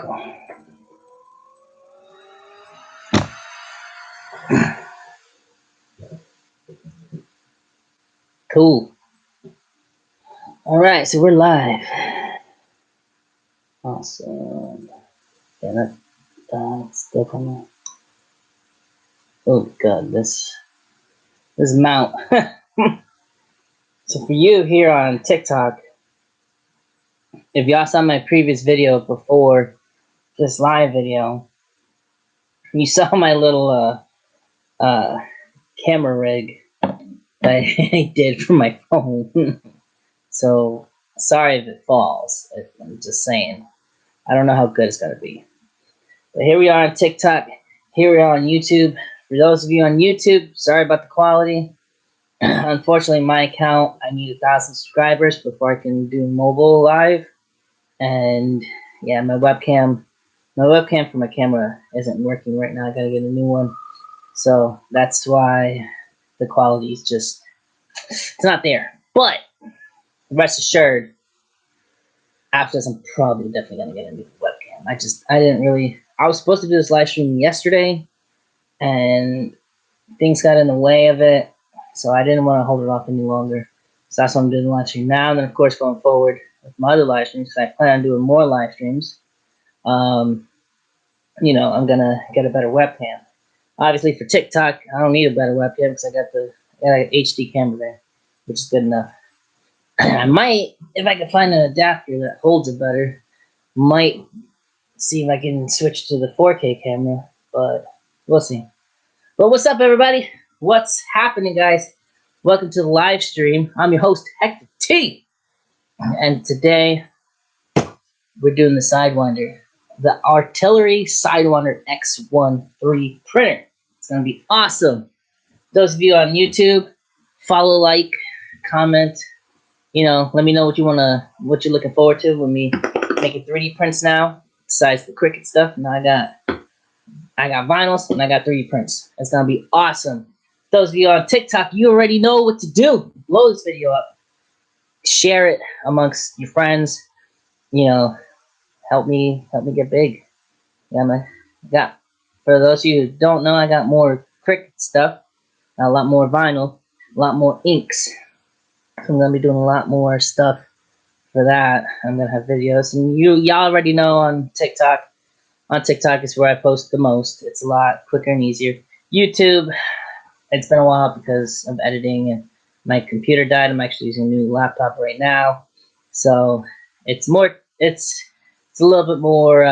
go. Cool. All right, so we're live. Awesome. Yeah, that's still coming. Oh god, this mount. So for you here on TikTok, if y'all saw my previous video before this live video, you saw my little camera rig that I did for my phone. So sorry if it falls. I'm just saying. I don't know how good it's gonna be. But here we are on TikTok. Here we are on YouTube. For those of you on YouTube, sorry about the quality. Unfortunately, my account, I need 1,000 subscribers before I can do mobile live. And yeah, my webcam for my camera isn't working right now. I gotta get a new one. So that's why the quality is just, it's not there. But rest assured, after this, I'm probably definitely gonna get a new webcam. I was supposed to do this live stream yesterday, and things got in the way of it, so I didn't want to hold it off any longer. So that's why I'm doing the live stream now. And then, of course, going forward with my other live streams, I plan on doing more live streams. I'm gonna get a better webcam. Obviously, for TikTok, I don't need a better webcam because I got an HD camera there, which is good enough. I might, if I can find an adapter that holds it better, might see if I can switch to the 4K camera, but we'll see. But what's up, everybody? What's happening, guys? Welcome to the live stream. I'm your host, Hector T. And today, we're doing the Sidewinder, the Artillery Sidewinder X1 3 printer. It's going to be awesome. Those of you on YouTube, follow, like, comment. Let me know what you're looking forward to with me making 3D prints now. Besides the Cricut stuff, now I got vinyls and I got 3D prints. It's gonna be awesome. Those of you on TikTok, you already know what to do. Blow this video up, share it amongst your friends. Help me get big. Yeah, man. For those of you who don't know, I got more Cricut stuff, a lot more vinyl, a lot more inks. So I'm gonna be doing a lot more stuff for that. I'm gonna have videos, and y'all already know on TikTok. On TikTok is where I post the most. It's a lot quicker and easier. YouTube, it's been a while because of editing and my computer died. I'm actually using a new laptop right now, so it's a little bit more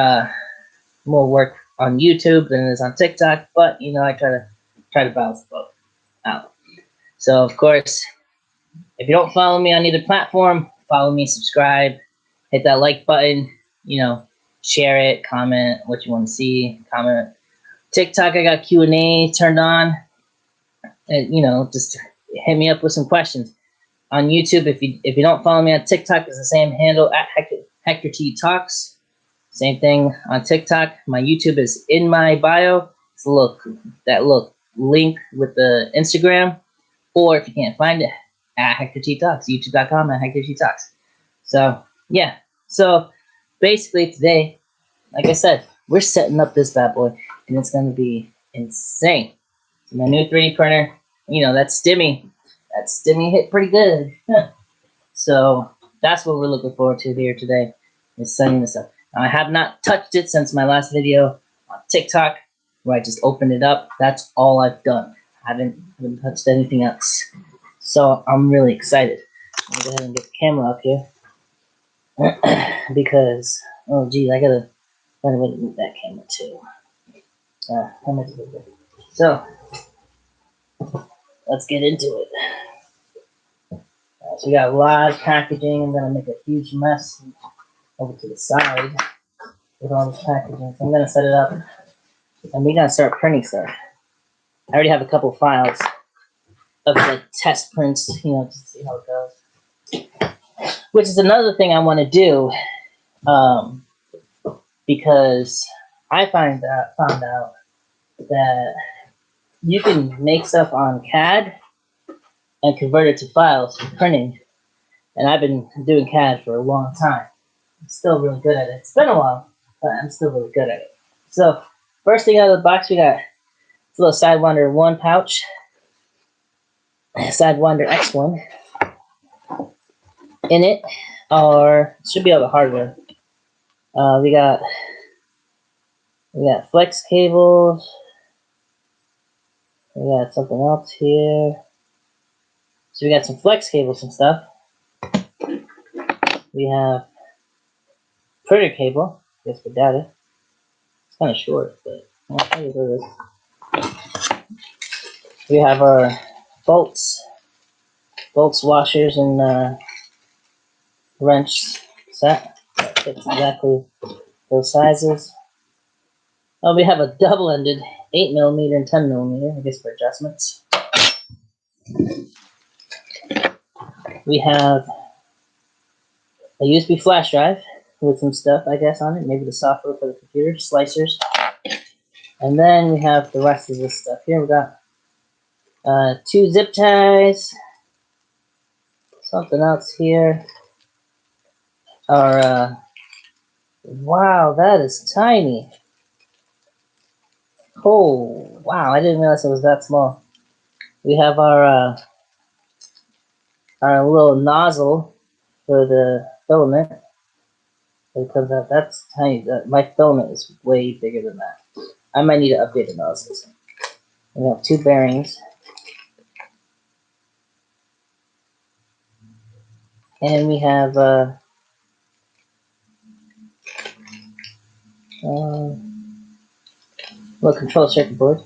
work on YouTube than it is on TikTok. But I try to balance both out. So of course, if you don't follow me on either platform, follow me, subscribe, hit that like button, share it, comment what you want to see, comment. TikTok, I got Q&A turned on, and just hit me up with some questions. On YouTube, if you don't follow me on TikTok, it's the same handle at Hector T Talks. Same thing on TikTok. My YouTube is in my bio. It's that little link with the Instagram, or if you can't find it, at Hector T Talks, youtube.com at Hector T Talks. So yeah, so basically today, like I said, we're setting up this bad boy, and it's going to be insane. So my new 3D printer, that stimmy hit pretty good. So that's what we're looking forward to here today, is setting this up. Now, I have not touched it since my last video on TikTok, where I just opened it up. That's all I've done. I haven't touched anything else. So I'm really excited. I'm going to go ahead and get the camera up here. Because, oh geez, I gotta find a way to move that camera too. So, let's get into it. So we got a lot of packaging. I'm gonna make a huge mess over to the side with all this packaging. So I'm gonna set it up, and we're gonna start printing stuff. I already have a couple files of like test prints, just to see how it goes. Which is another thing I want to do, because I found out that you can make stuff on CAD and convert it to files for printing. And I've been doing CAD for a long time. I'm still really good at it. It's been a while, but I'm still really good at it. So, first thing out of the box, we got this little Sidewinder 1 pouch. Sidewinder X1. In it should be all the hardware. We got flex cables. We got something else here. So we got some flex cables and stuff. We have printer cable. I guess for data. It's kind of short, but I'll tell you what it is. We have our bolts, washers, and wrench set. That fits exactly those sizes. Oh, we have a double-ended 8mm and 10mm, I guess for adjustments. We have a USB flash drive with some stuff, I guess, on it. Maybe the software for the computer, slicers. And then we have the rest of this stuff here. We got 2 zip ties. Something else here. Our, wow, that is tiny. Oh, wow, I didn't realize it was that small. We have our little nozzle for the filament. It comes out, that's tiny. My filament is way bigger than that. I might need to update the nozzles. We have 2 bearings. And we have little control circuit board.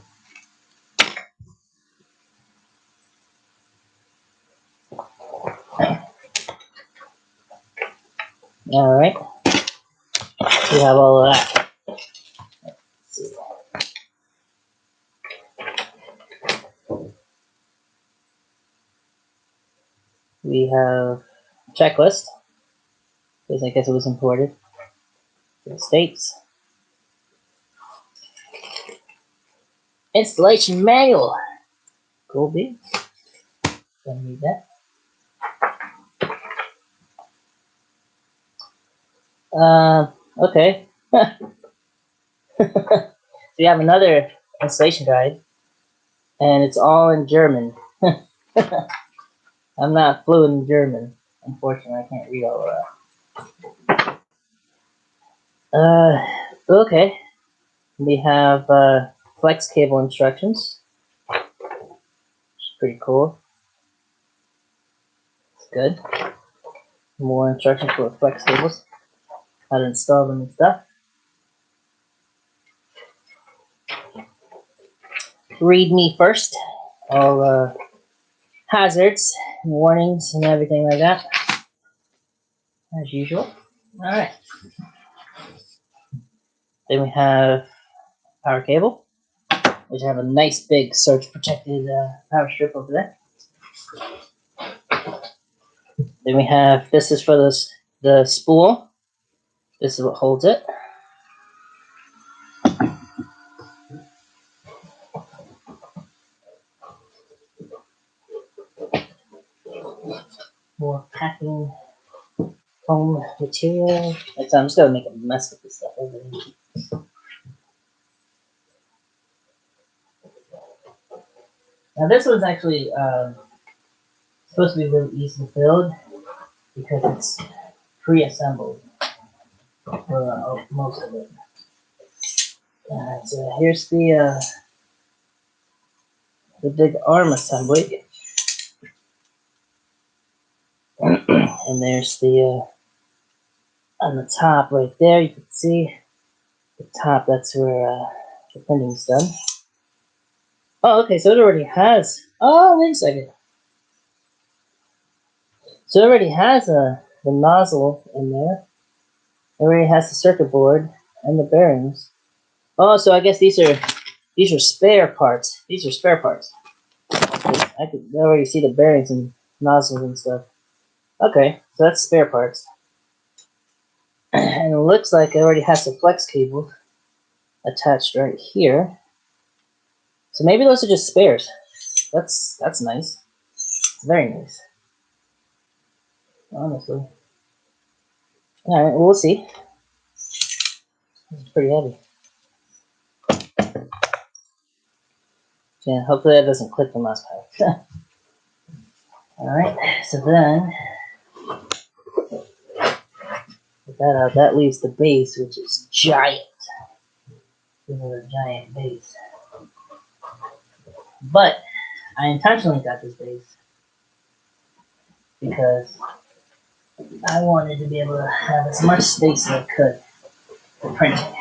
Alright. We have all of that. Let's see. We have a checklist, because I guess it was imported to the States. Installation manual. Cool beans. Don't need that. Okay. So you have another installation guide, and it's all in German. I'm not fluent in German. Unfortunately, I can't read all of that. Okay. We have flex cable instructions. Which is pretty cool. It's good. More instructions for flex cables. How to install them and stuff. Read me first. All hazards, and warnings, and everything like that. As usual. Alright. Then we have power cable, which have a nice big surge protected power strip over there. Then we have, this is for the spool. This is what holds it. More packing foam material. I'm just gonna make a mess with this stuff over here. Now this one's actually supposed to be really easy to build because it's pre-assembled for most of it. So here's the big arm assembly, and there's the on the top right there. You can see the top. That's where the printing's done. Oh, okay. So it already has. Oh, wait a second. So it already has the nozzle in there. It already has the circuit board and the bearings. Oh, so I guess these are spare parts. These are spare parts. I could already see the bearings and nozzles and stuff. Okay, so that's spare parts. And it looks like it already has the flex cable attached right here. So maybe those are just spares. That's nice. Very nice. Honestly. Alright, we'll see. It's pretty heavy. Yeah, hopefully that doesn't clip the mouse pad. Alright, so then with that out, that leaves the base, which is giant. Another giant base. But I intentionally got this base because I wanted to be able to have as much space as I could for printing.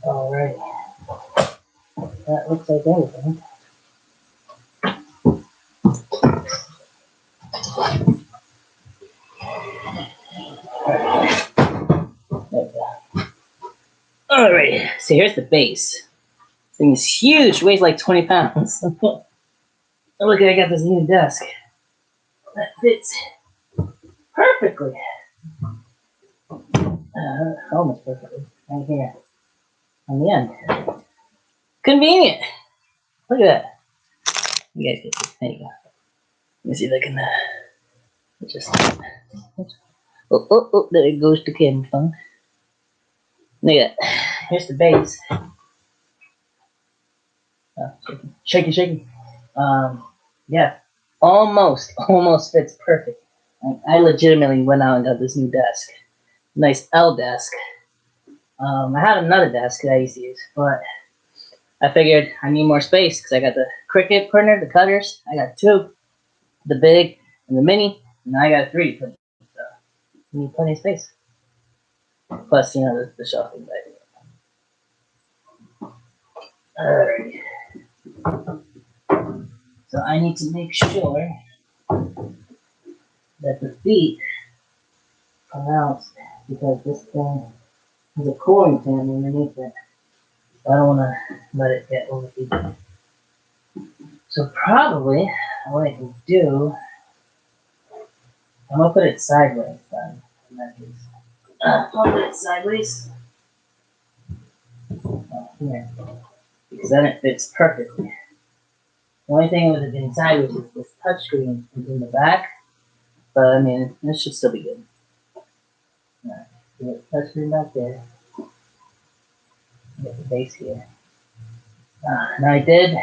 Alright. That looks like everything. Alright, so here's the base. This thing is huge, weighs like 20 pounds. Oh, look, I got this new desk that fits perfectly. Almost perfectly. Right here on the end. Convenient. Look at that. You guys get this. There you go. Let me see if I can just. Oh, there it goes to camera phone. Look at that. Here's the base. Oh, shaking. Yeah, almost fits perfect. I legitimately went out and got this new desk. Nice L desk. I had another desk that I used to use, but I figured I need more space because I got the Cricut printer, the cutters. I got two, the big and the mini, and I got three. So I need plenty of space. Plus, the shelving back. Alright. So I need to make sure that the feet come out because this thing has a cooling fan underneath it. So I don't want to let it get overheated. So probably what I can do, I'm going to put it sideways then, in that case. I'll put it sideways. Here. Because then it fits perfectly. The only thing with it being sideways is this touchscreen is in the back. But I mean, this should still be good. Alright, so touchscreen back there. Get the base here. Now I did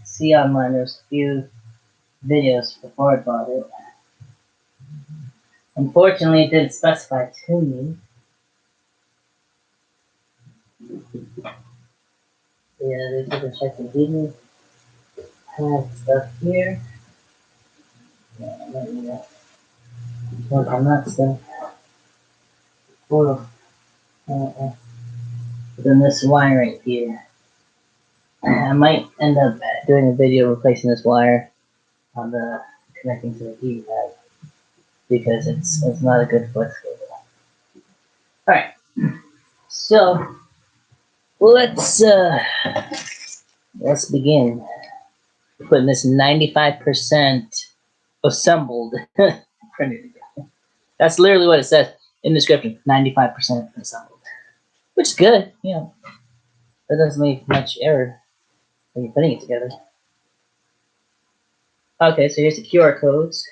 see online there's a few videos before I bought it. Unfortunately, it didn't specify to me. Yeah, there's different checks and heating pad stuff here. Yeah, let me work on that stuff. But then this wiring here. I might end up doing a video replacing this wire on the connecting to the heating pad because it's not a good flex cable. Alright, so let's begin putting this 95% assembled printer together. That's literally what it says in the description, 95% assembled. Which is good, That doesn't leave much error when you're putting it together. Okay, so here's the QR codes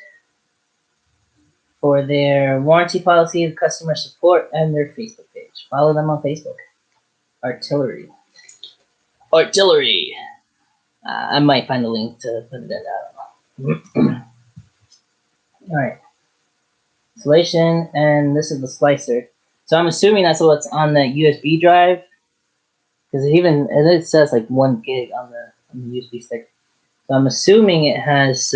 for their warranty policy, customer support, and their Facebook page. Follow them on Facebook. Artillery. I might find a link to put it in. Alright. Installation, and this is the slicer. So I'm assuming that's what's on the USB drive. Because it says like 1 gig on the USB stick. So I'm assuming it has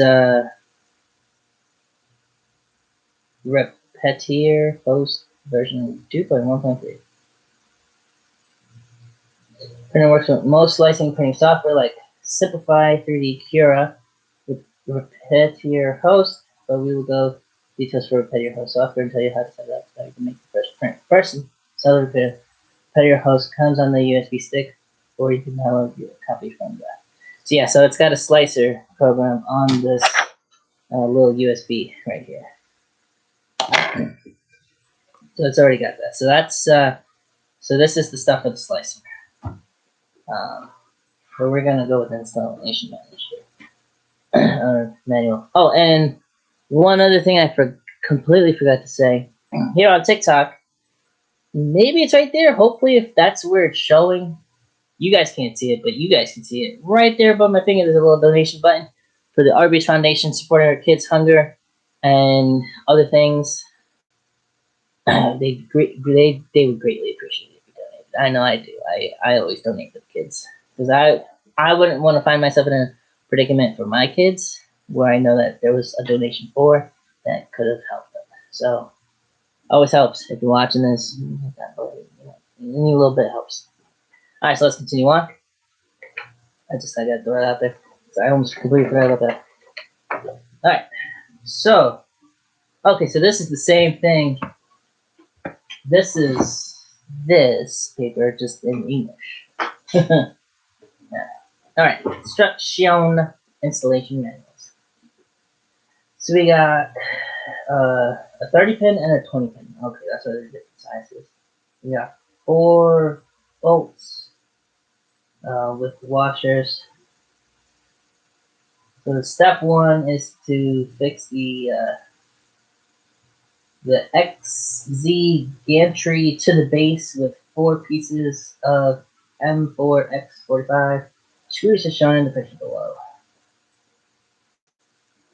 Repetier host version 2.1.3. Printer works with most slicing printing software like Simplify, 3D Cura, with Repetier host, but we will go details for Repetier host software and tell you how to set it up so you can make the first print. First, so the Repetier host comes on the USB stick, or you can download your copy from that. So yeah, so it's got a slicer program on this little USB right here. So it's already got that. So that's so this is the stuff for the slicer. So we're gonna go with installation manual. Oh, and one other thing I completely forgot to say. Here on TikTok, Maybe it's right there. Hopefully, if that's where it's showing, you guys can't see it, but you guys can see it. Right there above my finger, there's a little donation button for the Arby's Foundation supporting our kids' hunger and other things. They would greatly appreciate it if you donated. I know I do. I always donate for the kids because I wouldn't want to find myself in a predicament for my kids where I know that there was a donation for that could have helped them. So always helps if you're watching this. Any little bit helps. All right, so let's continue on. I got to throw it out there. So I almost completely forgot about that. All right, so okay, so this is the same thing. This is this paper just in English. Yeah. All right, instruction installation manuals. So we got a 30 pin and a 20 pin. Okay, that's what the different sizes. We got 4 bolts with washers. So the step 1 is to fix the XZ gantry to the base with 4 pieces of M4X45. Screws are shown in the picture below.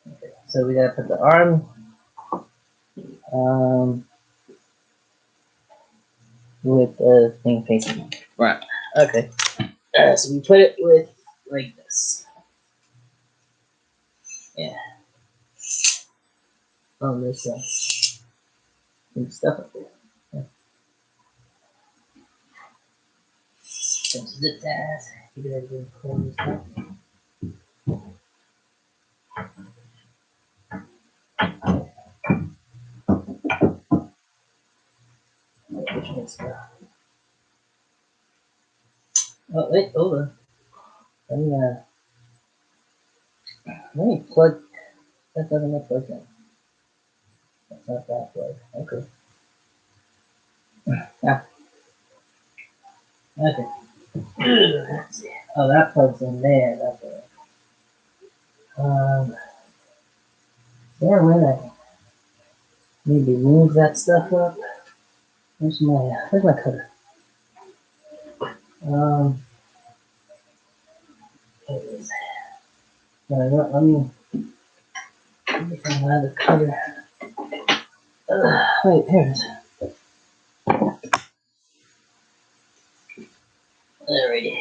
Okay, so we gotta put the arm with the thing facing right. Okay, so we put it with like this. Yeah. On this some stuff up there. Yeah. Some zip ties. Keep it everything closed up. Which one's oh wait, hold on. Let me plug. That doesn't look like that. That's not that plug. Okay. Yeah. Okay. Let's see. Oh, that plug's in there. That's it. There, where I maybe move that stuff up. Where's my cutter? There it is. Let me find the cutter. Wait, here it is. Alrighty.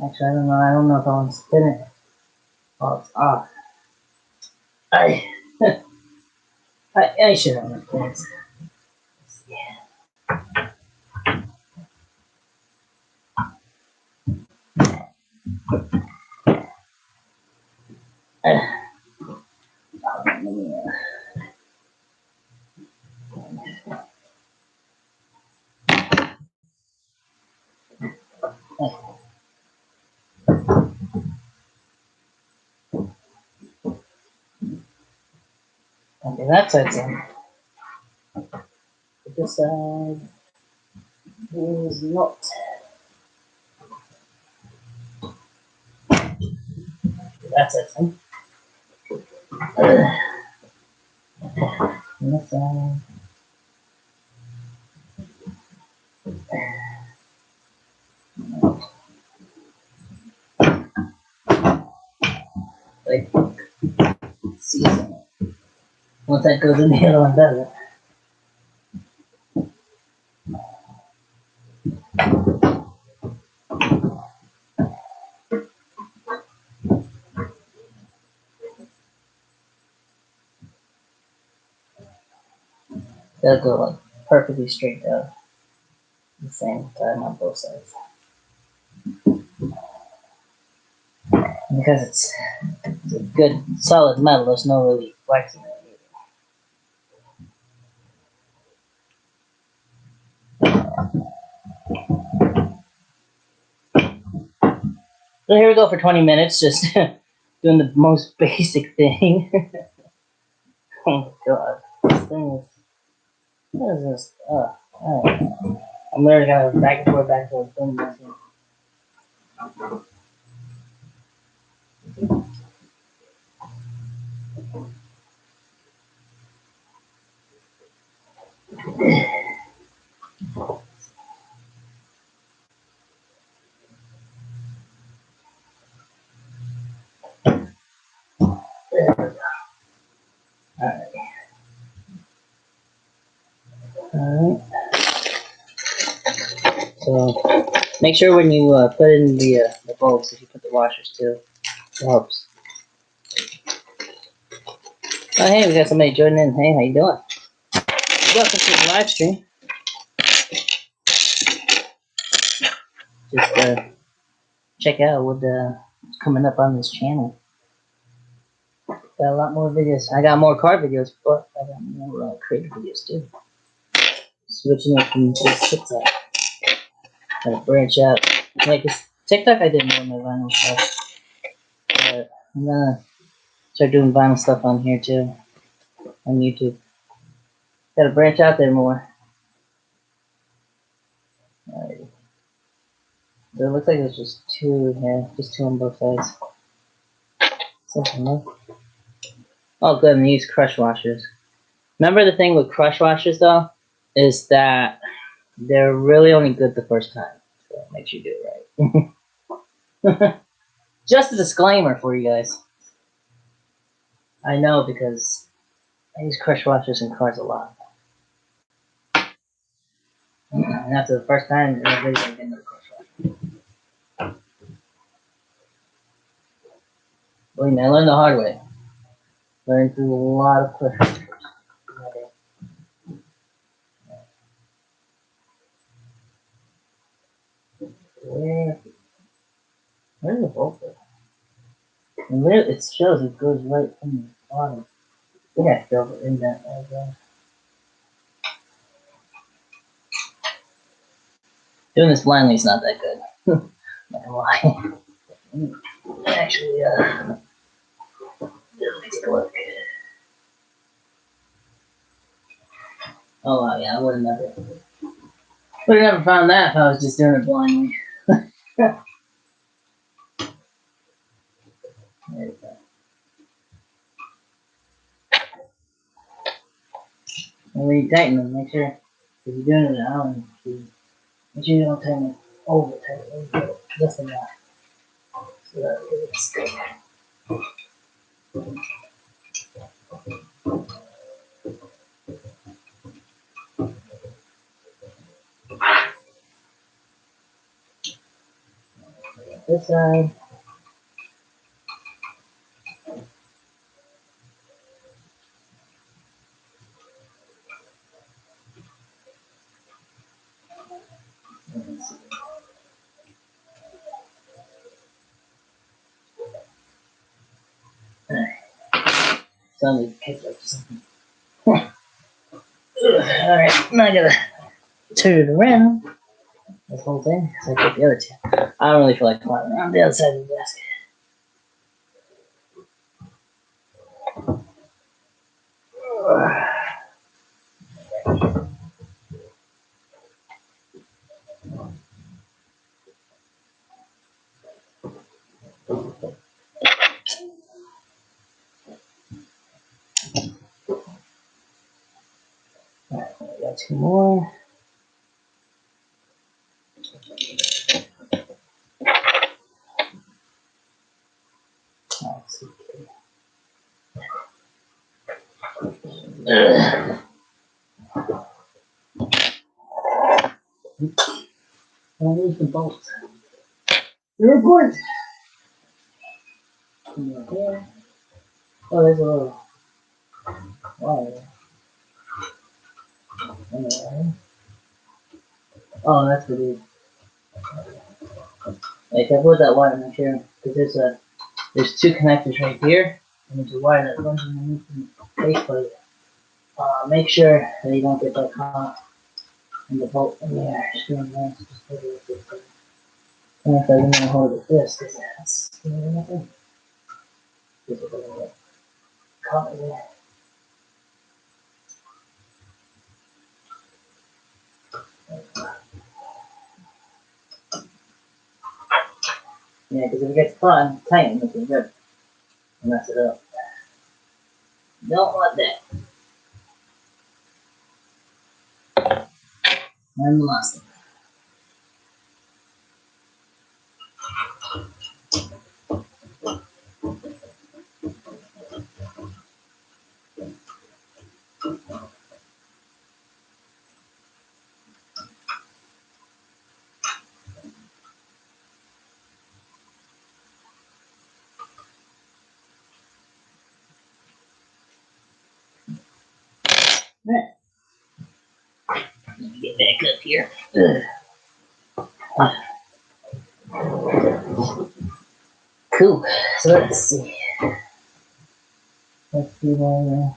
Actually, I don't know. I don't know if I want to spin it. Oh, it's off. I I should have my plans. Let me, okay, that side's in. But this side is not. That's it. This side. Like, see something. Once that goes in, the other one does it. That'll go like perfectly straight down. The same time on both sides. Because it's a good solid metal, there's no really flexing it. So here we go for 20 minutes, just doing the most basic thing. Oh god, this thing is. What is this? Oh, alright. I'm literally gonna back and forth, boom, boom, boom. Alright. So make sure when you put in the bolts, if you put the washers too, it helps. Oh hey, we got somebody joining in. Hey, how you doing? Welcome to the live stream. Just check out what's coming up on this channel. Got a lot more videos. I got more car videos, but I got more creative videos too. Switching up from just TikTok. Gotta branch out. Like TikTok, I did more of my vinyl stuff. But I'm gonna start doing vinyl stuff on here too. On YouTube. Gotta branch out there more. Alright. So it looks like there's just two here. Just two on both sides. Something like. Oh good, and they use crush washers. Remember the thing with crush washers though? Is that they're really only good the first time. So it makes you do it right. Just a disclaimer for you guys. I know because I use crush washers in cars a lot. And after the first time, everybody's gonna get into the crush washer. Believe me, I learned the hard way. Learned through a lot of crush washers. Where's the bolt? And it shows it goes right from the bottom. I think I filled it in that as well. Doing this blindly is not that good. Not gonna lie. Actually, let's take a look. Oh wow, yeah, I would have never found that if I was just doing it blindly. There you go. And when you tighten them, make sure if you're doing it at home, make sure you don't tighten it over tight, just enough. So that it's good. This side. Somebody picked up something. Alright, now I gotta turn it around. This whole thing. So I take the other two. I don't really feel like climbing around the other side of the desk. Alright, I got two more. Let's see. I'll lose the bolts. They're important. Here. Oh, there's a little wire. Oh, that's what it is. Like I put that wire in here because there's two connectors right here, and there's a wire that runs underneath the base plate. Make sure that you don't get that caught in the bolt in the air. Just doing this. Just put it with this. And if I didn't hold it with this, because that's nothing. Just a little bit caught in there. Yeah, because if it gets caught and tightened, it can rip and mess it up. Don't want that. I'm lost. Alright. Get back up here. Cool. So let's see. Let's see one.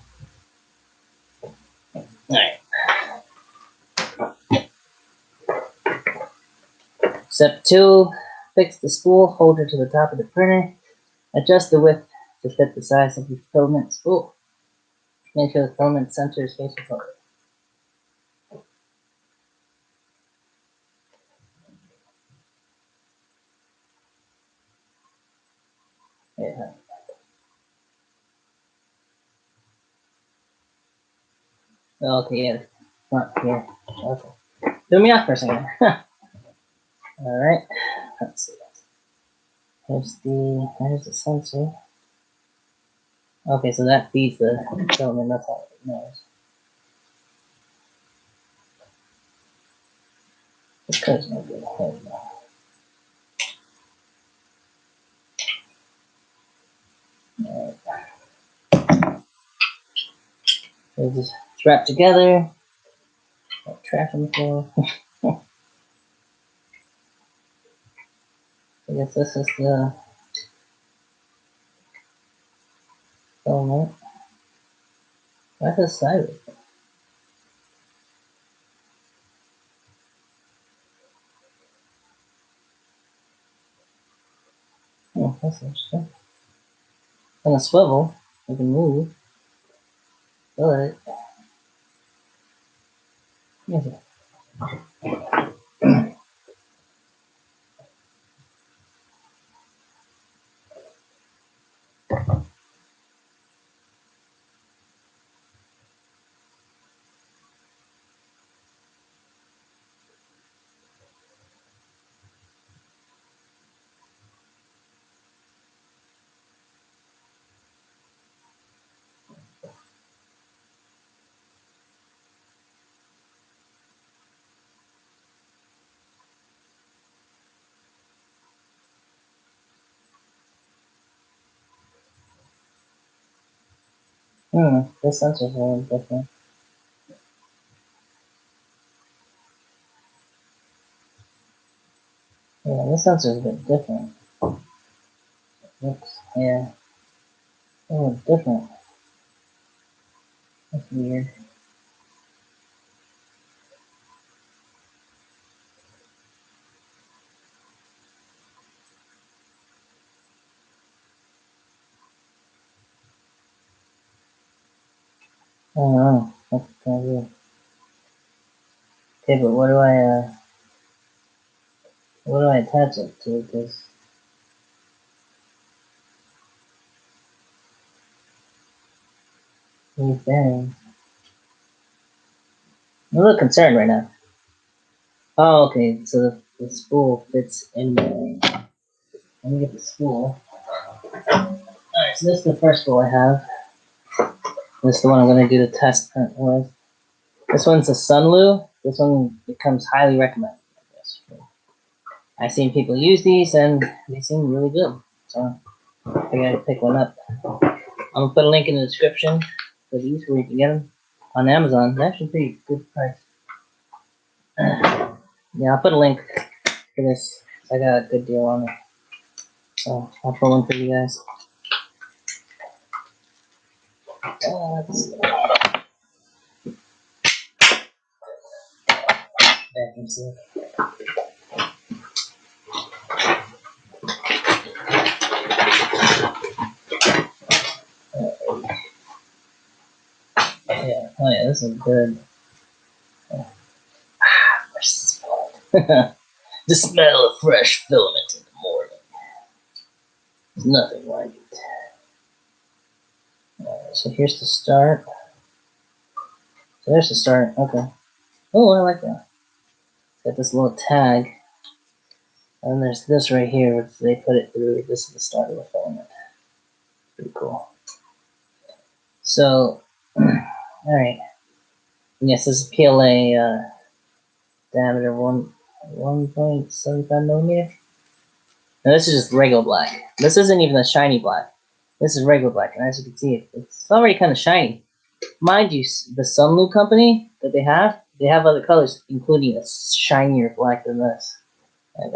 Alright. Step 2. Fix the spool holder to the top of the printer. Adjust the width to fit the size of the filament spool. Make sure the filament center is facing forward. Yeah. Okay, yeah. Front here. Okay. Threw me off for a second. Alright. Let's see. Here's the sensor. Okay, so that feeds the filament, that's all it knows. Because no good. There we go. They just strap together. Trash on the floor. I guess this is the filament. What's the side of it? Oh, that's interesting. On a swivel, you can move, but yes. This sensor's a little different. Yeah, this sensor's a bit different. Looks, yeah, a little different. That's weird. I don't know. That's kind of weird. Okay, but what do I attach it to? Because these bearings. I'm a little concerned right now. Oh, okay, so the spool fits in there. Let me get the spool. Alright, so this is the first spool I have. This is the one I'm going to do the test print with. This one's a Sunlu. This one becomes highly recommended. I've seen people use these and they seem really good. So I gotta pick one up. I'm gonna put a link in the description for these where you can get them on Amazon. They're actually pretty good price. Yeah, I'll put a link for this. I got a good deal on it. So I'll put one for you guys. Let's see. Vacuum seal. Yeah. Oh yeah, this is good. Where's this filament? The smell of fresh filament in the morning. There's nothing like it. So here's the start. So there's the start. Okay. Oh, I like that. got this little tag, and there's this right here, which they put it through. This is the start of the filament. Pretty cool. So, alright. Yes, this is PLA diameter 1.75 millimeter. Now this is just regular black. This isn't even a shiny black. This is regular black, and as you can see, it's already kind of shiny. Mind you, the Sunlu company that they have other colors, including a shinier black than this.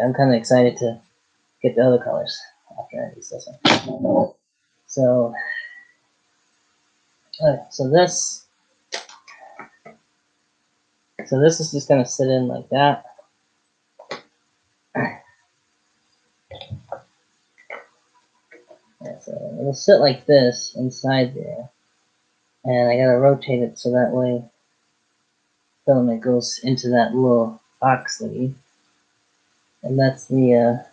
I'm kind of excited to get the other colors after I use this one. So, so this is just gonna sit in like that. Yeah, so it'll sit like this inside there, and I gotta rotate it so that way filament goes into that little box thingy, and that's the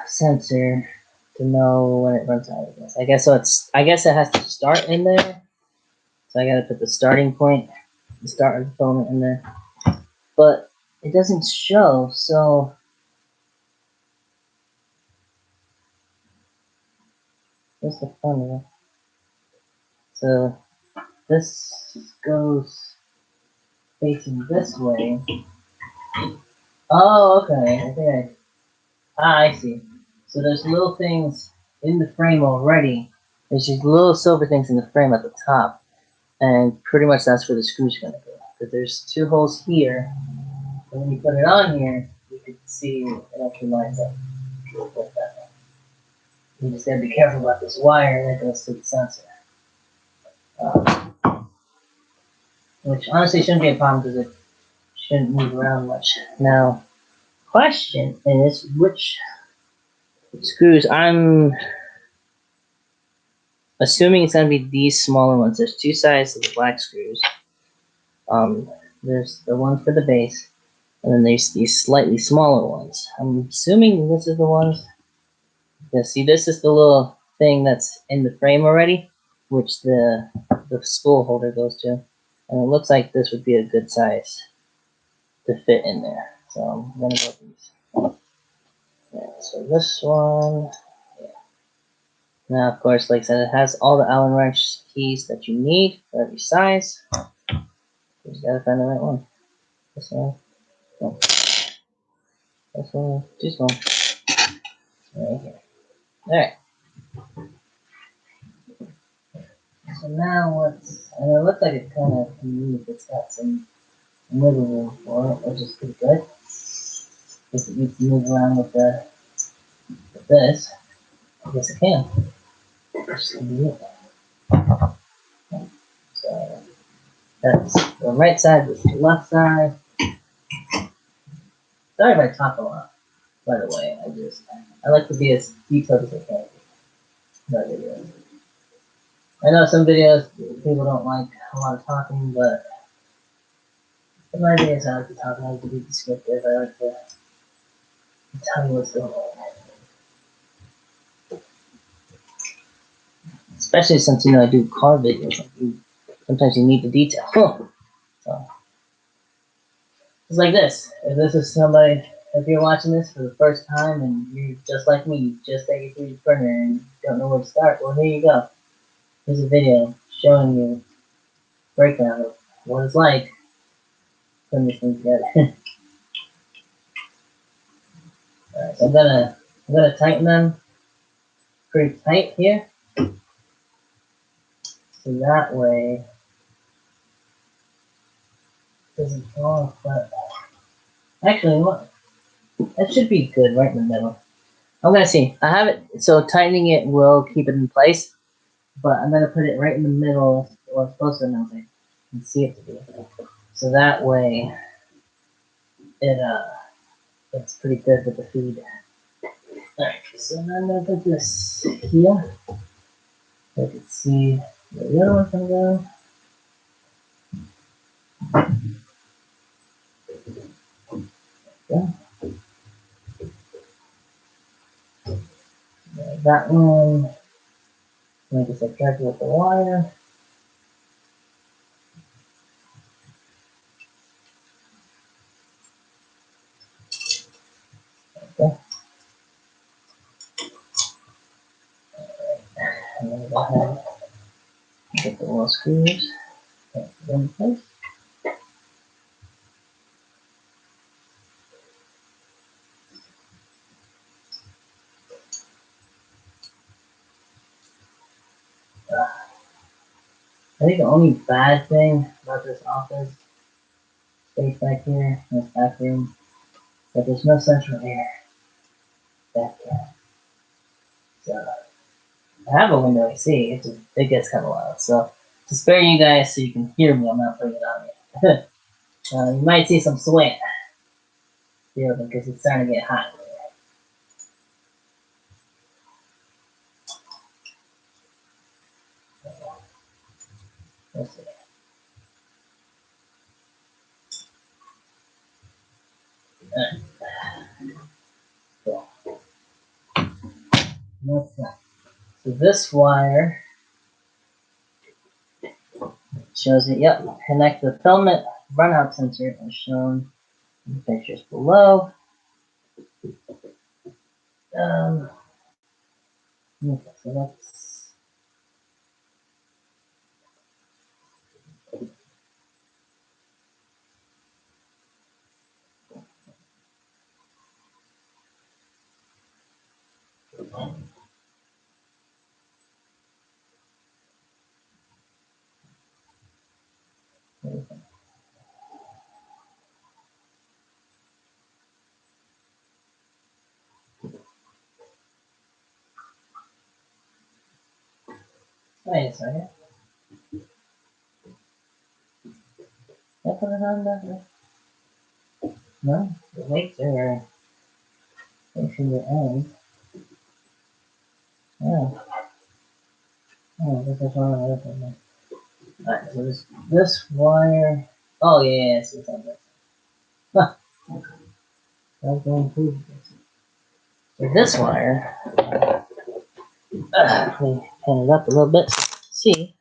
sensor to know when it runs out of this. I guess so. I guess it has to start in there, so I gotta put the starting point, the start of the filament in there, but it doesn't show. So what's the fun of it? So this goes facing this way. Oh, okay. I think I see. So there's little things in the frame already. There's these little silver things in the frame at the top, and pretty much that's where the screw's gonna go. But there's two holes here, and when you put it on here, you can see it actually lines up with that. You just gotta be careful about this wire that goes to the sensor, which honestly shouldn't be a problem because it shouldn't move around much. Now, question is which screws. I'm assuming it's gonna be these smaller ones. There's two sides of the black screws. There's the one for the base, and then there's these slightly smaller ones. I'm assuming this is the ones. Yeah, see, this is the little thing that's in the frame already, which the spool holder goes to, and it looks like this would be a good size to fit in there. So I'm gonna go with these. Yeah, so this one. Yeah. Now, of course, like I said, it has all the Allen wrench keys that you need for every size. You just gotta find the right one. This one. No. This one. Too small. Right here. Alright. So now what's, and it looks like it's kind of unique. It's got some wiggle room for it, which is pretty good. If it needs to move around with this, I guess it can. Just gonna do it. So that's the right side, this is the left side. Sorry if I talk a lot, by the way. I like to be as detailed as I can in my videos. I know some videos people don't like a lot of talking, but in my videos I like to talk, I like to be descriptive, I like to tell you what's going on. Especially since I do car videos. Sometimes you need the detail. So it's like this. If this is somebody, if you're watching this for the first time and you're just like me, you just take it through the printer and don't know where to start, well, here you go. Here's a video showing you a breakdown of what it's like putting this thing together. Alright, so I'm gonna tighten them pretty tight here, so that way it doesn't fall off. But actually, what? That should be good right in the middle. I'm gonna see. I have it, so tightening it will keep it in place, but I'm gonna put it right in the middle, or close to nothing, and see it to be. So that way, it's pretty good with the feed. Alright, so now I'm gonna put this here, so I can see where the other one's gonna go. Yeah. That one, I just attract it with the wire. And then go ahead and get the little screws. Put them in place. I think the only bad thing about this office space back here in this back room is that there's no central air back here. So I have a window AC, it gets kind of loud. So to spare you guys so you can hear me, I'm not putting it on yet. You might see some sweat here because it's starting to get hot. Let's see. Cool. What's that? So this wire shows it. Yep, connect the filament runout sensor as shown in the pictures below. Okay, so that's wait a second. Did I put it on that? No, the weights are facing the end. Oh, oh, this is wrong. Alright, so this wire. Oh yeah, it's on that. Huh. That's going through. So this wire. Let me pan it up a little bit. See.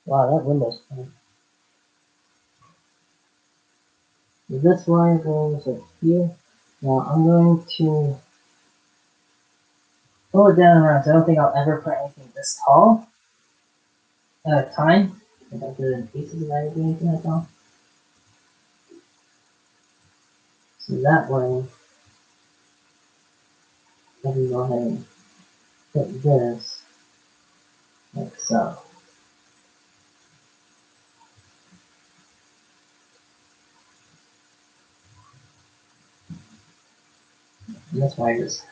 Wow, that window's clean. So this wire goes up here. Now I'm going to pull it down around. So I don't think I'll ever put anything this tall at a time. If I do it in pieces, if I do anything that tall. So that way, I can go ahead and put this like so. And that's why I just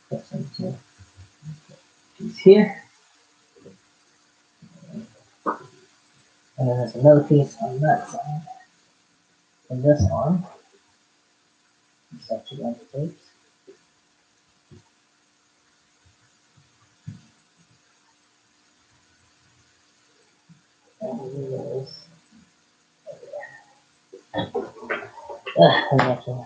put some piece here. And then there's another piece on that side. And this one. Set two other tapes. And here is. I'm actually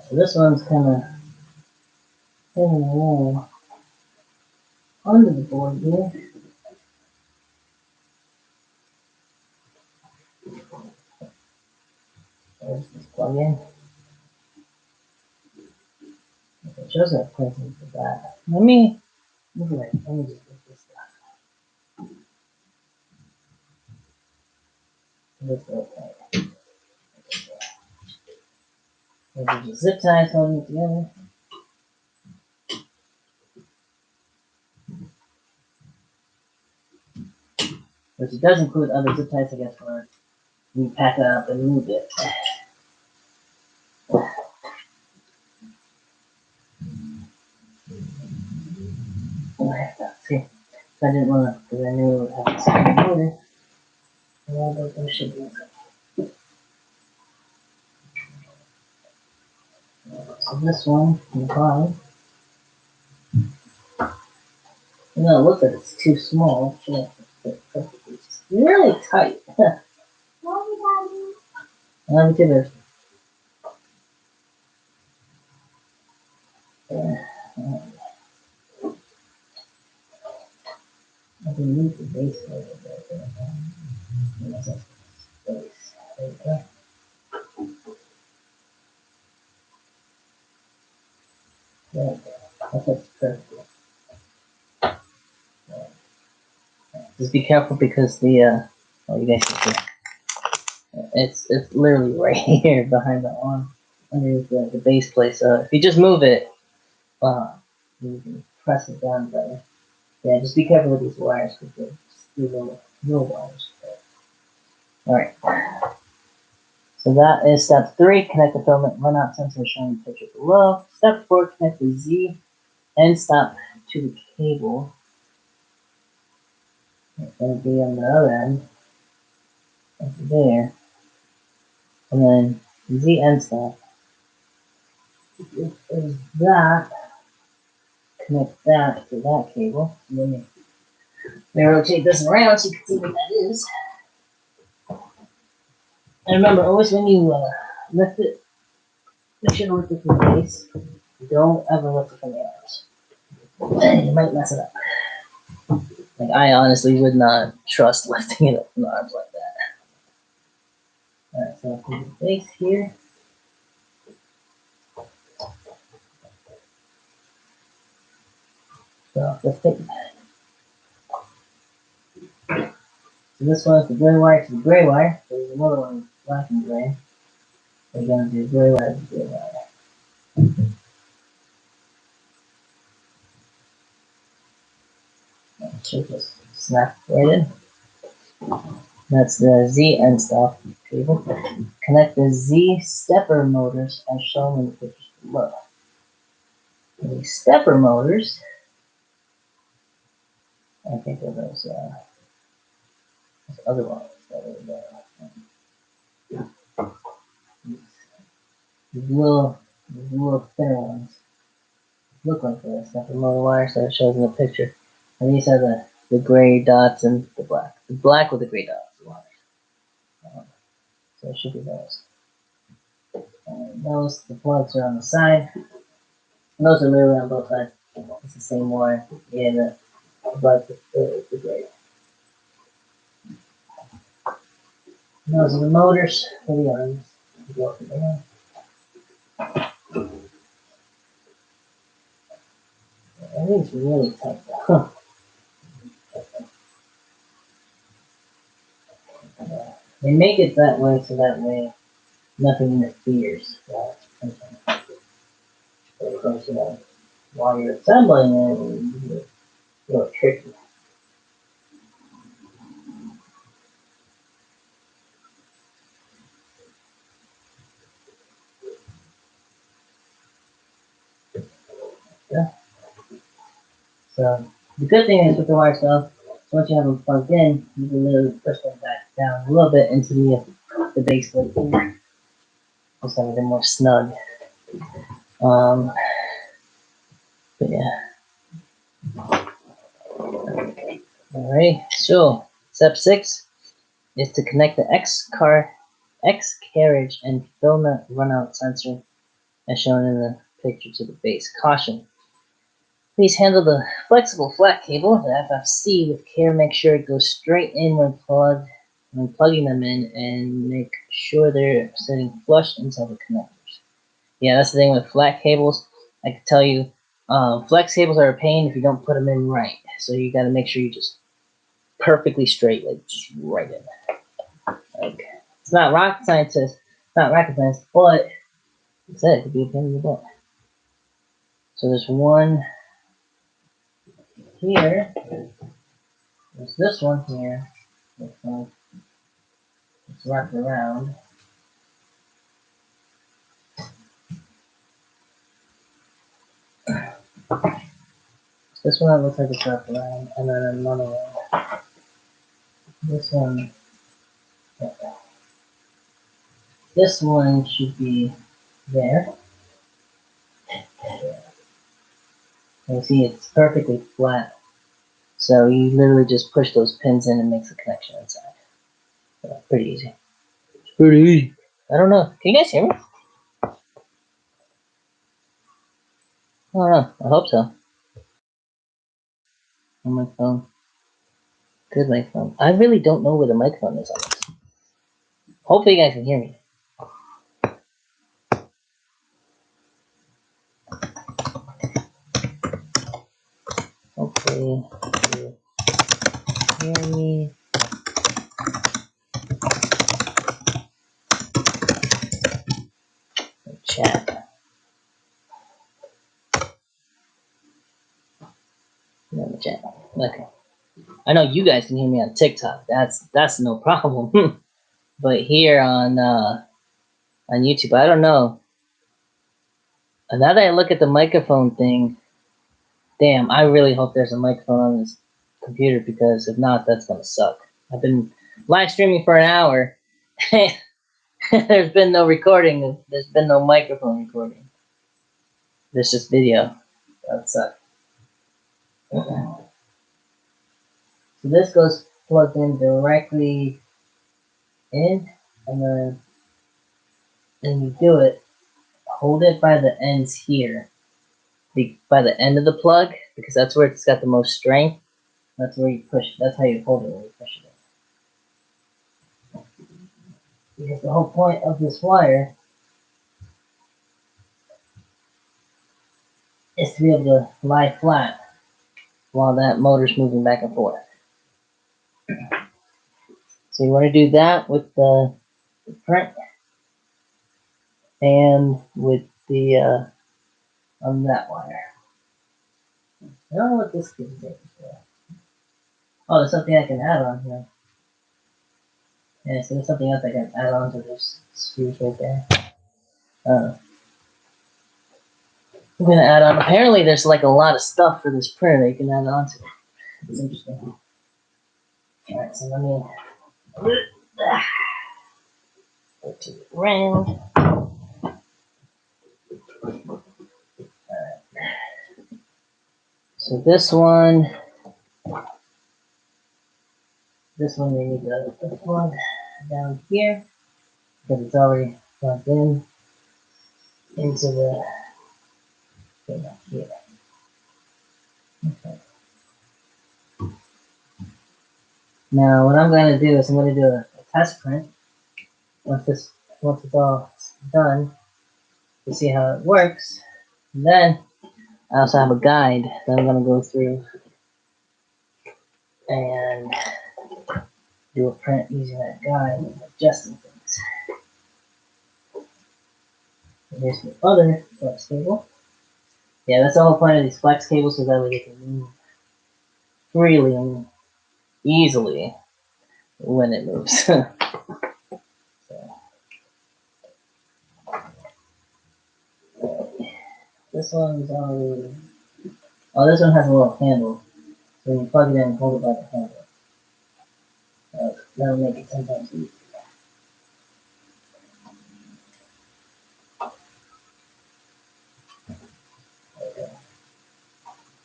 so this one's kind of hidden away under the board here. There's this plug-in. It shows that placement for that. Let me just get this stuff. This okay. There's just zip ties holding it together. Which it does include other zip ties, I guess, for when you pack it up and move it. See, so I didn't want to, because I knew it would have a second motor. And all those should be okay. So this one, can find. You know, it looks like it's too small. It's really tight. Let me do this. underneath the base plate of the base. There you go. There you go. That fits perfectly. Just be careful because the well, you guys can see it's literally right here behind the arm underneath the base plate. So if you just move it, you can press it down better. Yeah, just be careful with these wires because they're just little wires. Alright. So that is step 3, connect the filament runout sensor shown in the picture below. Step 4, connect the Z end stop to the cable. It's going to be on the other end, over there. And then Z end stop is that. Connect that to that cable. And then let me rotate this around so you can see what that is. And remember, always when you lift it, make sure to lift it from the base. Don't ever lift it from the arms. You might mess it up. Like, I honestly would not trust lifting it up from the arms like that. Alright, so I'll put the base here. So I'll lift it. So this one is the gray wire to the gray wire. There's another one, black and gray. We're going to do gray wire to gray wire. So just snap right in. That's the Z end stop cable. Connect the Z stepper motors as shown in the pictures below. The stepper motors, I think of those other ones that are these little thinner ones. Look like the stepper motor wires that it shows in the picture. And these are the gray dots and the black. The black with the gray dots. So it should be those. And those, the plugs are on the side. And those are literally on both sides. It's the same wire. Yeah, the black with the gray. And those are the motors for the arms. Go up and down. Everything's really tight though. They make it that way so that way nothing interferes. But of course, while you're assembling it, it's a little tricky. Yeah. So the good thing is with the wire stuff, once you have them plugged in, you can literally push them back down a little bit into the base plate here. Just have it more snug. But yeah. Alright, so step 6 is to connect the X carriage and filament runout sensor as shown in the picture to the base. Caution. Please handle the flexible flat cable, the FFC, with care. Make sure it goes straight in when plugging them in, and make sure they're sitting flush inside the connectors. Yeah, that's the thing with flat cables. I can tell you, flex cables are a pain if you don't put them in right. So you got to make sure you just perfectly straight, like just right in. Like, it's not rocket science, but it could be a pain in the butt. So there's one here. There's this one here. It's wrapped around. This one looks like it's wrapped around, and then another one. This one. This one should be there. You see, it's perfectly flat. So you literally just push those pins in and makes a connection inside. So pretty easy. It's pretty easy. I don't know. Can you guys hear me? I don't know. I hope so. On my phone. Good microphone. I really don't know where the microphone is on this. Hopefully you guys can hear me. Hopefully you hear me. Chat. No, the chat. Okay. I know you guys can hear me on TikTok. That's no problem. But here on YouTube, I don't know. And now that I look at the microphone thing, damn, I really hope there's a microphone on this computer, because if not, that's gonna suck. I've been live streaming for an hour. There's been no recording. There's been no microphone recording. There's just video. That would suck. So this goes plugged in directly in, and then when you do it, hold it by the ends here, by the end of the plug, because that's where it's got the most strength. That's where you push. That's how you hold it when you push it in. Because the whole point of this wire is to be able to lie flat while that motor's moving back and forth. So you want to do that with the print and with the on that wire. I don't know what this can do. Oh, there's something I can add on here. Yeah, so there's something else I can add on to this screws right there. I'm gonna add on. Apparently, there's like a lot of stuff for this printer that you can add on to. It's interesting. All right, so let me go to the round. So this one we need to put this one down here because it's already plugged in into the thing up here. Okay. Now what I'm going to do is I'm going to do a test print once it's all done to see how it works. And then I also have a guide that I'm going to go through and do a print using that guide and adjusting things. And here's the other flex cable. Yeah, that's the whole point of these flex cables, so that way they can move freely and easily when it moves. So. This one's already. Oh, this one has a little handle. So when you plug it in, hold it by the handle. That'll make it sometimes easier.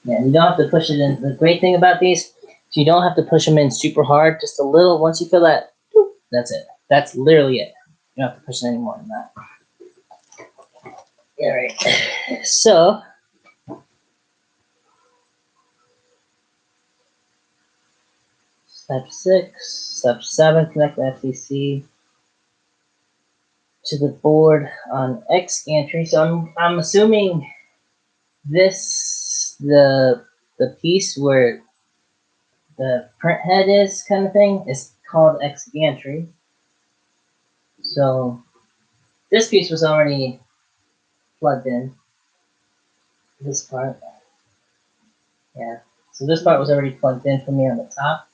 Yeah, and you don't have to push it in. The great thing about these is you don't have to push them in super hard, just a little. Once you feel that, that's it. That's literally it. You don't have to push it any more than that. All right. So, step 6, step 7, connect the FCC to the board on X gantry. So I'm assuming this the piece where the print head is kind of thing is called X gantry. So this piece was already plugged in. This part, yeah. So this part was already plugged in for me on the top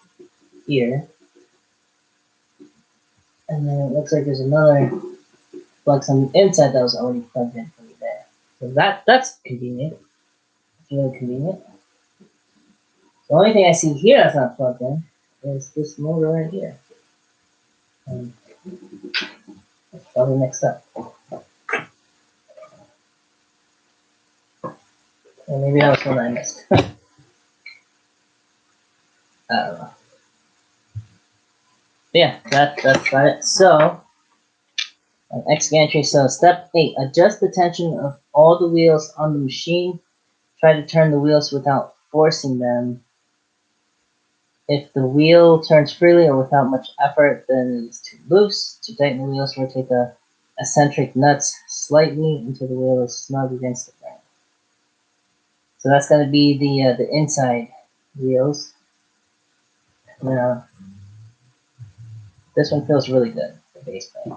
here, and then it looks like there's another plug on the inside that was already plugged in for me there. So that's convenient. It's really convenient. The only thing I see here that's not plugged in is this motor right here. And it's probably mixed up. And maybe that was one I missed. I don't know. But yeah, that's about it. So, on X gantry, so step 8, adjust the tension of all the wheels on the machine. Try to turn the wheels without forcing them If the wheel turns freely or without much effort, then it is too loose. To tighten the wheels, rotate the eccentric nuts slightly until the wheel is snug against the frame. So that's going to be the inside wheels. Now, this one feels really good, the base plate.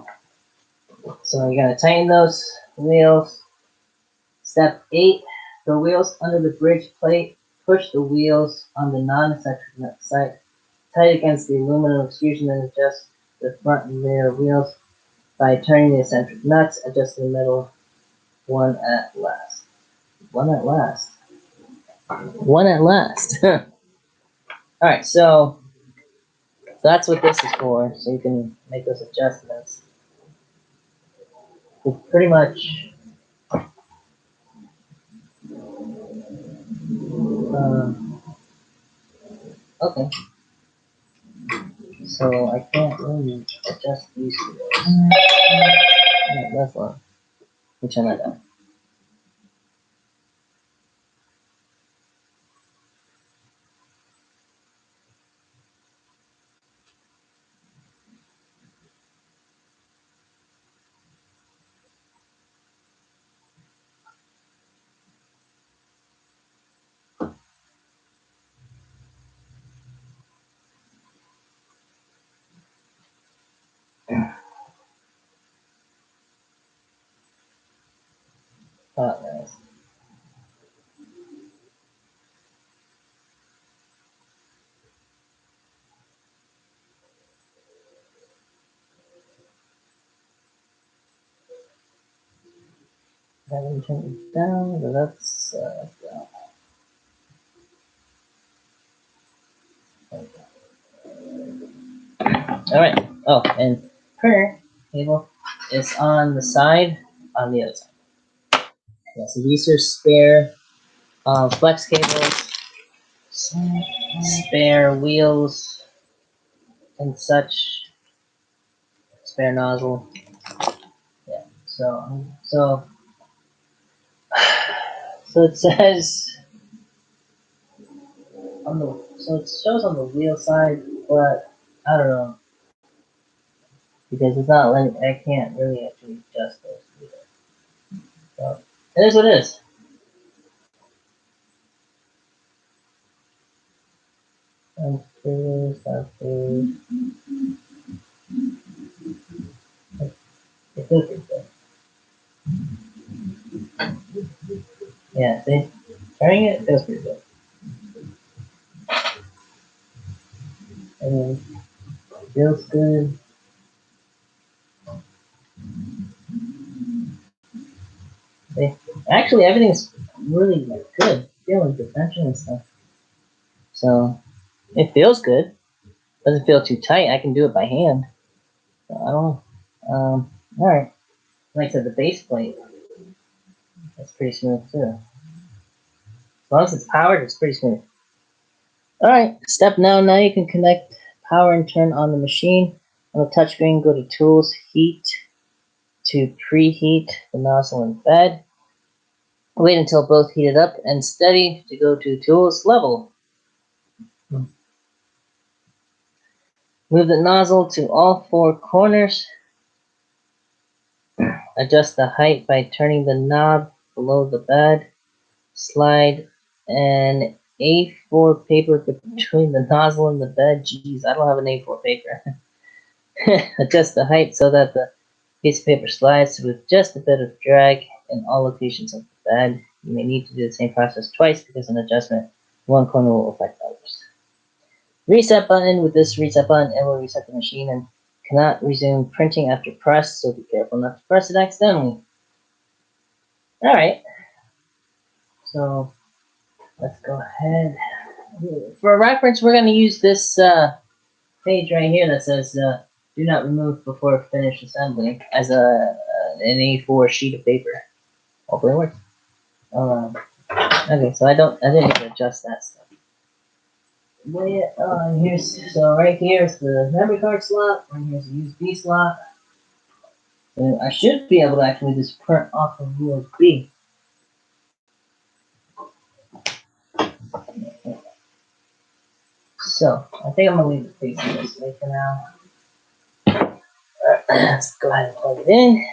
So you're going to tighten those wheels. Step 8, the wheels under the bridge plate. Push the wheels on the non-eccentric nut side tight against the aluminum extrusion and adjust the front and rear wheels by turning the eccentric nuts. Adjust the middle one at last. One at last. One at last. Alright, so that's what this is for, so you can make those adjustments. It's pretty much okay. So I can't really adjust these wheels. Alright, that's one. Let me turn that down. Oh, nice. Let me turn it down, but that's down. Alright. Oh, and printer cable is on the side, on the other side. Yeah, so these are spare flex cables, spare wheels, and such. Spare nozzle. Yeah. So it says on the it shows on the wheel side, but I don't know because it's not letting. I can't really actually adjust those either. So it is what it is. Downstairs. It feels pretty good. Yeah, see, turning it feels pretty good. I mean, it feels good. See, actually, everything's really like, good. Feeling good tension and stuff. So it feels good. Doesn't feel too tight. I can do it by hand. So I don't know. All right. Like I said, the base plate. That's pretty smooth too. As long as it's powered, it's pretty smooth. All right. Step now. Now you can connect power and turn on the machine. On the touchscreen, go to Tools, Heat to preheat the nozzle and bed. Wait until both heated up and steady to go to Tools, Level. Move the nozzle to all four corners. Adjust the height by turning the knob below the bed. Slide an A4 paper between the nozzle and the bed. Jeez, I don't have an A4 paper. Adjust the height so that the piece of paper slides with just a bit of drag in all locations of the bed. You may need to do the same process twice because an adjustment in one corner will affect others. Reset button. With this reset button, it will reset the machine and cannot resume printing after press, so be careful not to press it accidentally. Alright, so let's go ahead. For reference, we're going to use this page right here that says do not remove before finished assembly as an A4 sheet of paper. Hopefully it works. Okay, so I didn't need to adjust that stuff. So right here is the memory card slot, and here's the USB slot. And I should be able to actually just print off of USB. So I think I'm gonna leave it facing this way for now. Let's go ahead and plug it in.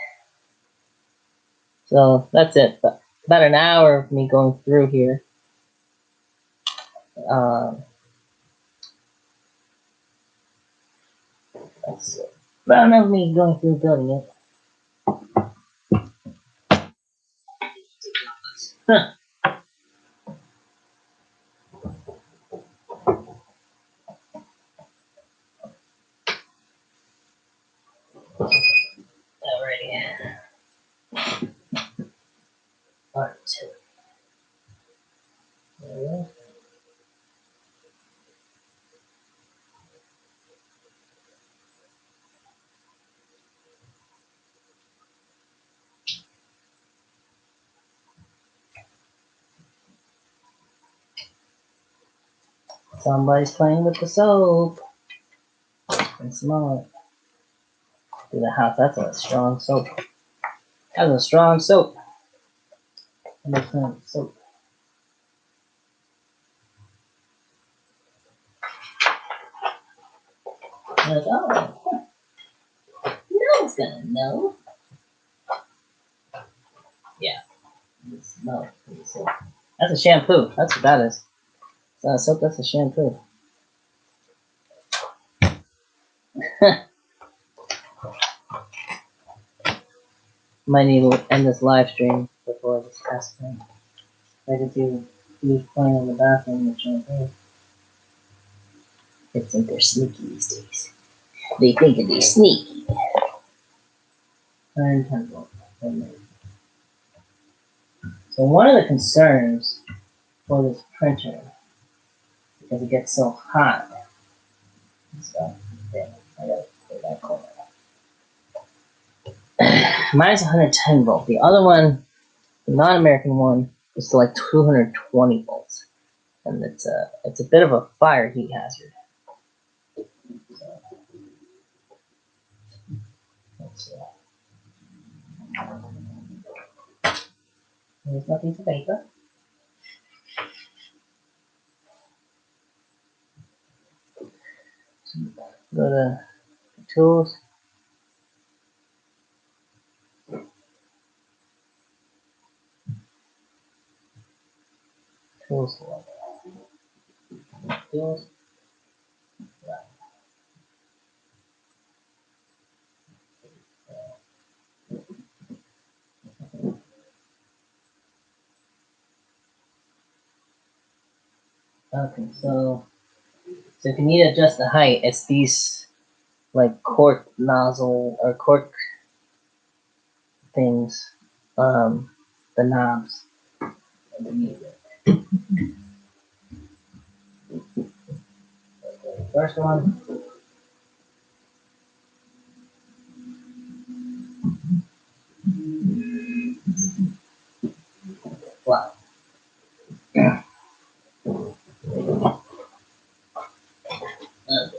So that's it. But about an hour of me going through here. Let's see. About an hour of me going through building it. Huh. Alrighty. Part 2. There we go. Somebody's playing with the soap. And smell it. Through the house. That's a strong soap. That's a strong soap. Somebody's playing with soap. Like, oh, no one's gonna know. Yeah, smell it. That's a shampoo. That's what that is. It's not a soap. That's a shampoo. Might need to end this live stream before this past thing. I could do you playing in the bathroom with shampoo. Kids think they're sneaky these days. They think they're sneaky. 110 volt. So one of the concerns for this printer, because it gets so hot and stuff, then I gotta put that corner. Mine's 110 volt. The other one, the non-American one, is to like 220 volts, and it's a bit of a fire heat hazard. So, let's see. There's my piece of paper. Go to tools. Tools. Tools. Okay, so if you need to adjust the height, it's these like cork nozzle or cork things, the knobs underneath it. Okay, first one. Wow. Okay.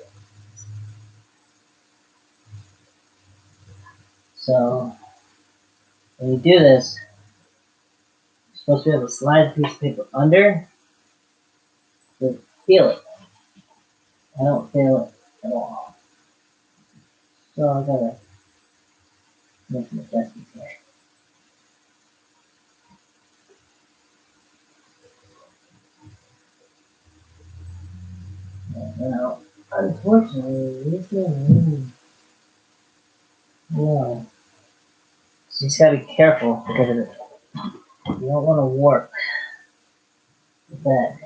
So when you do this, you're supposed to be able to slide a piece of paper under to feel it. I don't feel it at all. So I gotta make some adjustments here. Now, unfortunately, this thing, no. So you just gotta be careful because of it. You don't want to warp the bed.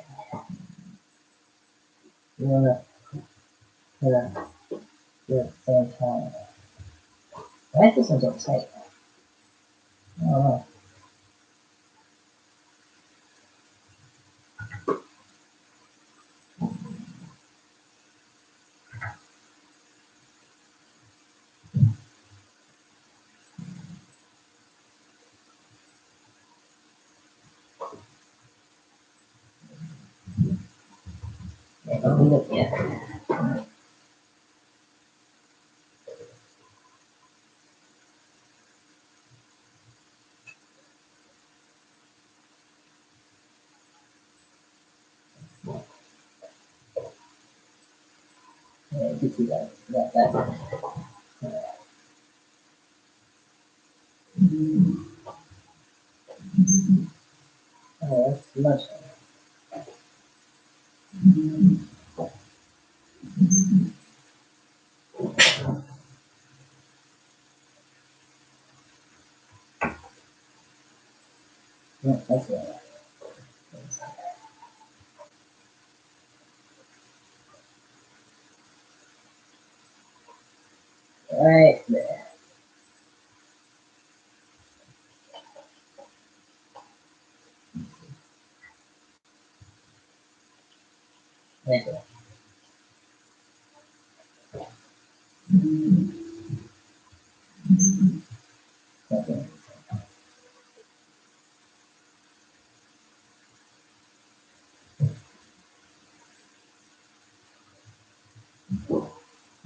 You want to put a do it at the same time. I think this one's so tight. I don't know. Yeah, don't look yet. can see that. That. Oh, that's much better. No, that's better. Right there. Right there. Okay.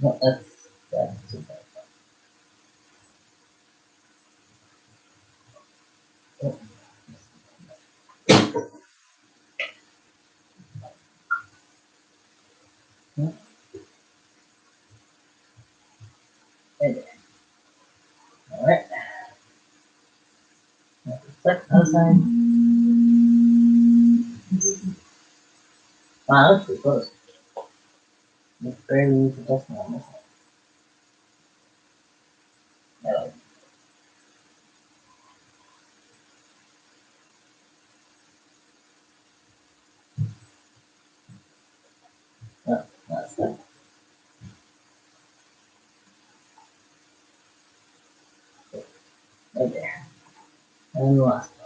No, that's too bad. Oh, no, right there. All right. Flip outside. Wow, that's pretty close. It's barely used the decimal on this one. No, no, that's that. Right there. And the last one.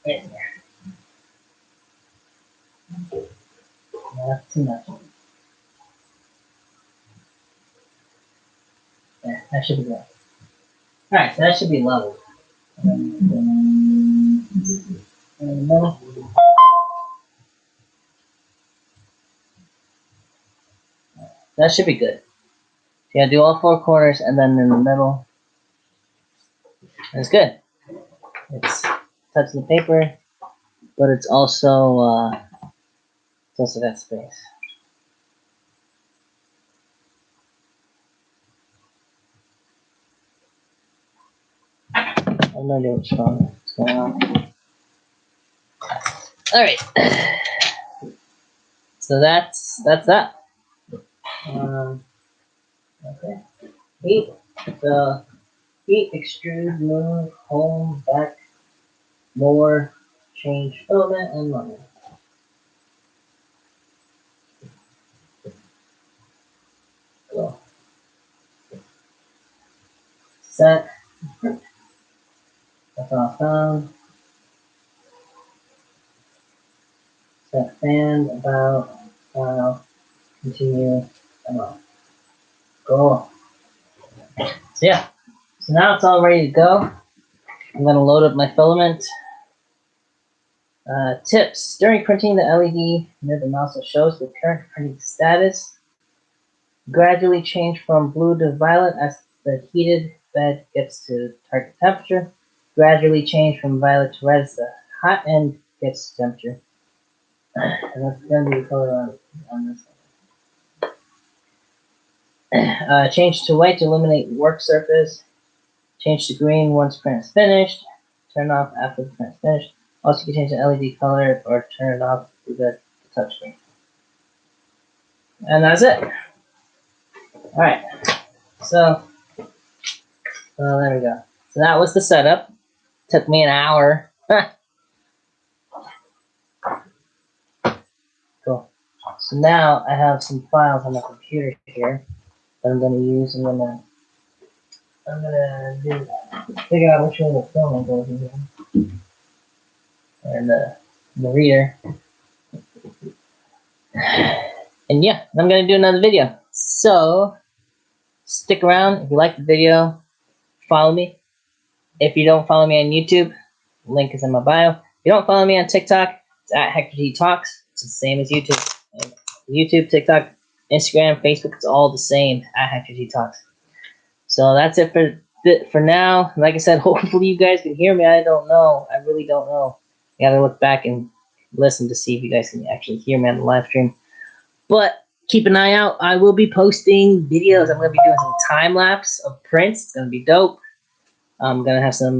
Right there. No, that's too much. There, that should be good. Alright, so that should be level. And then in the middle. That should be good. So you gotta do all four corners and then in the middle. And it's good. It's touch the paper, but it's also got space. I have no idea what's wrong. What's going on? Alright. So that's that. Okay. Heat. So heat, extrude, move, home, back, more, change filament, and money. Go. Set. That's all found. Set fan, about, file, continue, and on. Go. So yeah. So now it's all ready to go. I'm going to load up my filament. Tips. During printing, the LED near the nozzle shows the current printing status. Gradually change from blue to violet as the heated bed gets to target temperature. Gradually change from violet to red as the hot end gets to temperature. And that's going to be the color on this one. Change to white to eliminate work surface. Change to green once print is finished. Turn off after the print is finished. Also, you can change the LED color or turn it off with the touchscreen. And that's it. Alright. So, there we go. So that was the setup. Took me an hour. Cool. So now I have some files on the computer here that I'm going to use. I'm gonna do figure out which way the filament goes in here, and the reader. And yeah, I'm gonna do another video. So stick around. If you like the video, follow me. If you don't follow me on YouTube, link is in my bio. If you don't follow me on TikTok, it's at Hector T Talks. It's the same as YouTube. YouTube, TikTok, Instagram, Facebook, it's all the same at Hector T Talks. So that's it for now. Like I said, hopefully you guys can hear me. I don't know. I really don't know. I gotta look back and listen to see if you guys can actually hear me on the live stream. But keep an eye out. I will be posting videos. I'm gonna be doing some time lapse of prints. It's gonna be dope. I'm gonna have some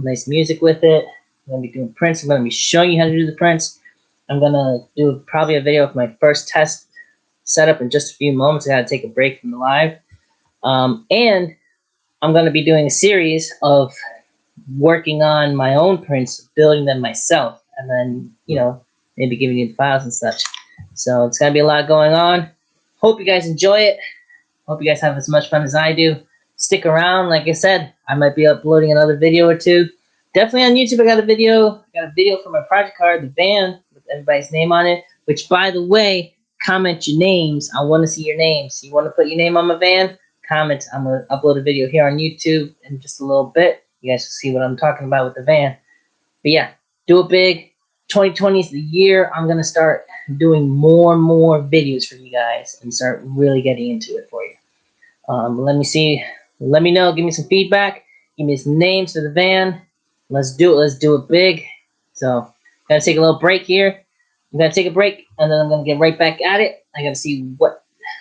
nice music with it. I'm gonna be doing prints. I'm gonna be showing you how to do the prints. I'm gonna do probably a video of my first test setup in just a few moments. I gotta take a break from the live. And I'm gonna be doing a series of working on my own prints, building them myself, and then maybe giving you the files and such. So it's gonna be a lot going on. Hope you guys enjoy it. Hope you guys have as much fun as I do. Stick around. Like I said, I might be uploading another video or two. Definitely on YouTube. I got a video for my project card, the van with everybody's name on it. Which, by the way, comment your names. I want to see your names. You want to put your name on my van? Comment. I'm gonna upload a video here on YouTube in just a little bit. You guys will see what I'm talking about with the van. But yeah, do it big. 2020 is the year I'm gonna start doing more and more videos for you guys and start really getting into it for you. Let me see. Let me know. Give me some feedback. Give me some names for the van. Let's do it. Let's do it big. So, gotta take a little break here. I'm gonna take a break, and then I'm gonna get right back at it. I gotta see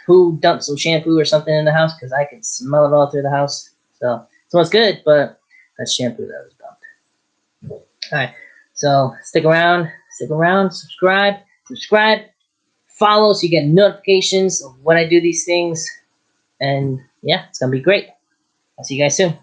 who dumped some shampoo or something in the house because I can smell it all through the house. So, it smells good, but that's shampoo that was dumped. All right. So stick around, subscribe, follow so you get notifications of when I do these things. And yeah, it's gonna be great. I'll see you guys soon.